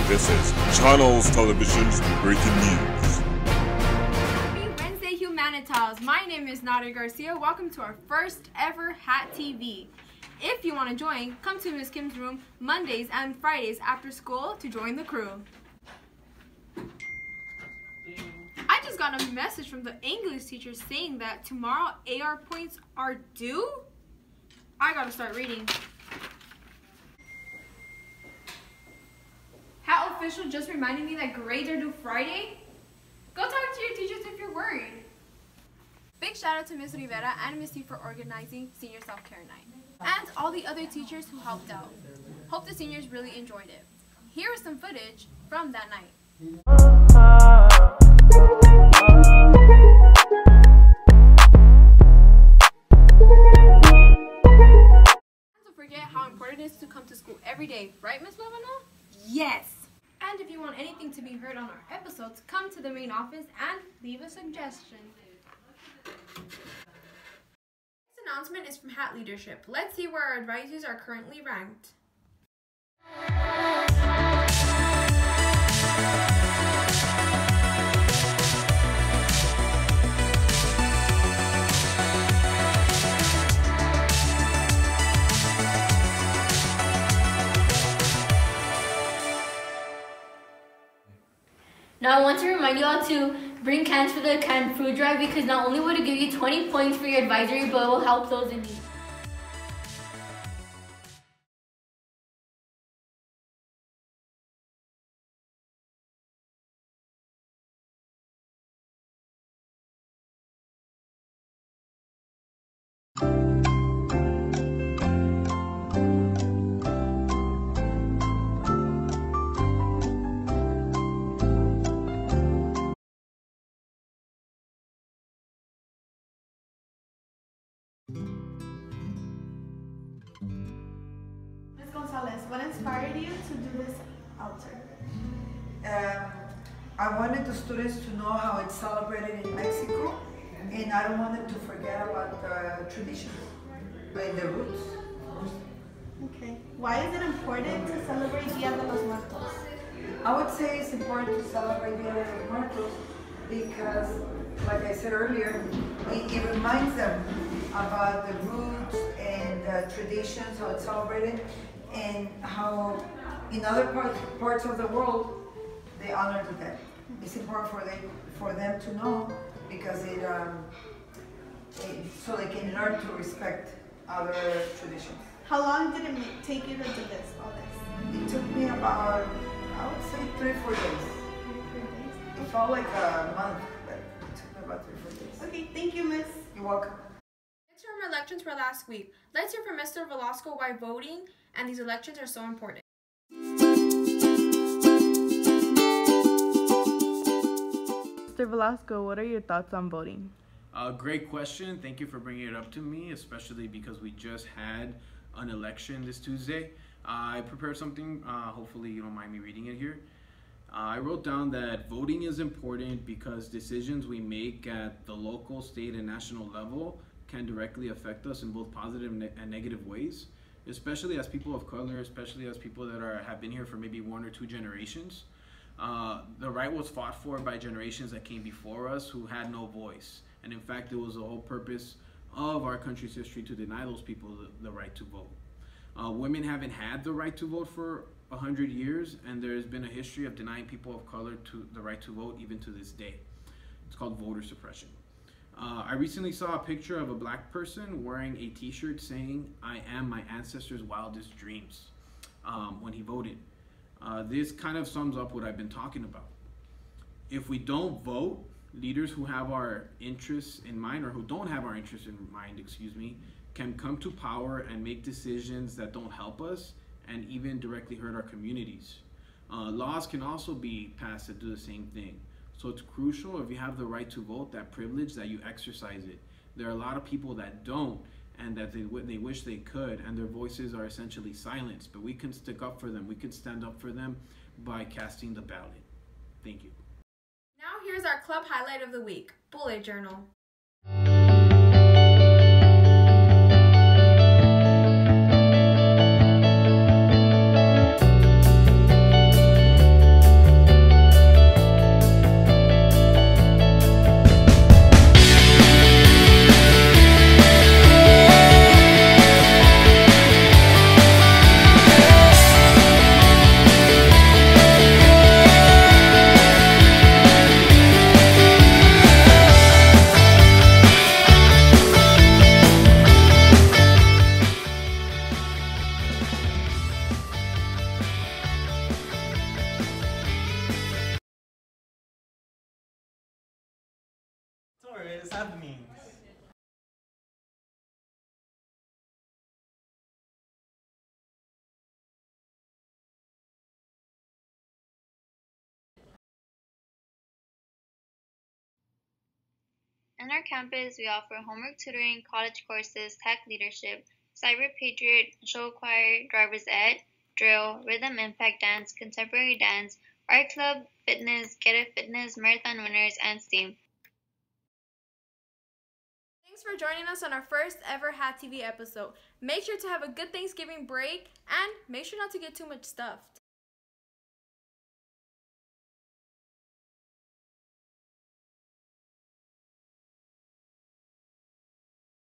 This is Channels Television's breaking news. Happy Wednesday, Humanitas. My name is Nadia Garcia. Welcome to our first ever Haat TV. If you want to join, come to Ms. Kim's room Mondays and Fridays after school to join the crew. I just got a message from the English teacher saying that tomorrow AR points are due. I gotta start reading. Hat official just reminded me that grades are due Friday. Go talk to your teachers if you're worried. Big shout out to Ms. Rivera and Ms. T for organizing Senior Self-Care Night. And all the other teachers who helped out. Hope the seniors really enjoyed it. Here is some footage from that night. Don't forget how important it is to come to school every day, right, Ms. Lovano? Yes! And if you want anything to be heard on our episodes, come to the main office and leave a suggestion. This announcement is from Hat Leadership. Let's see where our advisors are currently ranked. Now I want to remind you all to bring cans for the canned food drive because not only would it give you 20 points for your advisory, but it will help those in need. Ms. Gonzalez, what inspired you to do this altar? I wanted the students to know how it's celebrated in Mexico, and I don't want them to forget about the traditions and the roots. Okay. Why is it important to celebrate Dia de los Muertos? I would say it's important to celebrate Dia de los Muertos because, like I said earlier, it reminds them about the roots and the traditions, how it's celebrated, and how in other parts of the world they honor the dead. It's important for them to know because so they can learn to respect other traditions. How long did it take you to do this, all this? It took me about, I would say 3 or 4 days. 3 or 4 days? It felt like a month, but it took me about 3 or 4 days. Okay, thank you, Miss. You're welcome. Midterm elections were last week. Let's hear from Mr. Velasco why voting and these elections are so important. Mr. Velasco, what are your thoughts on voting? Great question. Thank you for bringing it up to me, especially because we just had an election this Tuesday. I prepared something, hopefully you don't mind me reading it here. I wrote down that voting is important because decisions we make at the local, state, and national level can directly affect us in both positive and negative ways, especially as people of color, especially as people that have been here for maybe 1 or 2 generations. The right was fought for by generations that came before us who had no voice. And in fact, it was the whole purpose of our country's history to deny those people the right to vote. Women haven't had the right to vote for 100 years, and there's been a history of denying people of color the right to vote even to this day. It's called voter suppression. I recently saw a picture of a black person wearing a t-shirt saying, "I am my ancestors' wildest dreams," when he voted. This kind of sums up what I've been talking about. If we don't vote, leaders who have our interests in mind, or who don't have our interests in mind, can come to power and make decisions that don't help us and even directly hurt our communities. Laws can also be passed that do the same thing. So it's crucial, if you have the right to vote, that privilege, that you exercise it. There are a lot of people that don't, and that they wish they could, and their voices are essentially silenced. But we can stick up for them. We can stand up for them by casting the ballot. Thank you. Now here's our club highlight of the week, Bullet Journal. admins. On our campus, we offer homework tutoring, college courses, tech leadership, cyber patriot, show choir, driver's ed, drill, rhythm impact dance, contemporary dance, art club, fitness, get a fitness, marathon winners, and STEAM. Thanks for joining us on our first ever Haat TV episode. Make sure to have a good Thanksgiving break and make sure not to get too much stuffed.